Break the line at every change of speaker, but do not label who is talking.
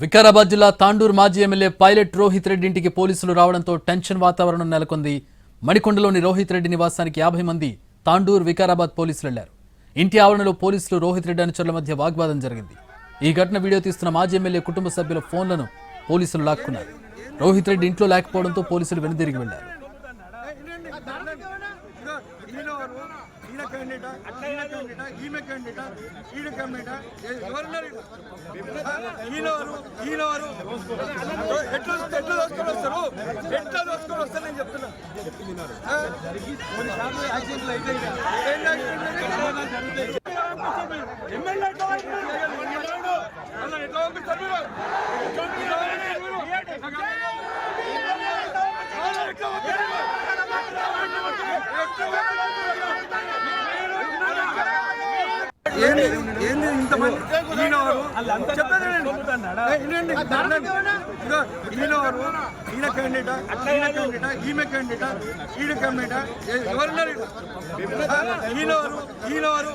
వికారాబాద్ జిల్లా తాండూరు మాజీ MLA pilot Rohit Reddy ఇంటికి పోలీసులు రావడంతో టెన్షన్ వాతావరణం నెలకొంది. మణికొండలోని రోహిత్ రెడ్డి నివాసానికి 50 మంది తాండూరు వికారాబాద్ పోలీసులు వెళ్లారు. ఇంటి ఆవరణలో పోలీసులు రోహిత్ రెడ్డి అనుచరుల మధ్య వాగ్వాదం జరిగింది. ఈ ఘటన వీడియో తీస్తున్న మాజీ ఎమ్మెల్యే కుటుంబ సభ్యుల ఫోన్లను పోలీసులు లాక్కున్నారు. రోహిత్ రెడ్డి ఇంట్లో లేకపోవడంతో పోలీసులు వెనుదిరిగి వెళ్లారు.
ఇంతమంది ఈయన క్యాండిడేటా ఈమె క్యాండిడేటా ఈయన క్యాండిడేటా ఎవరున్నారు ఈయనవారు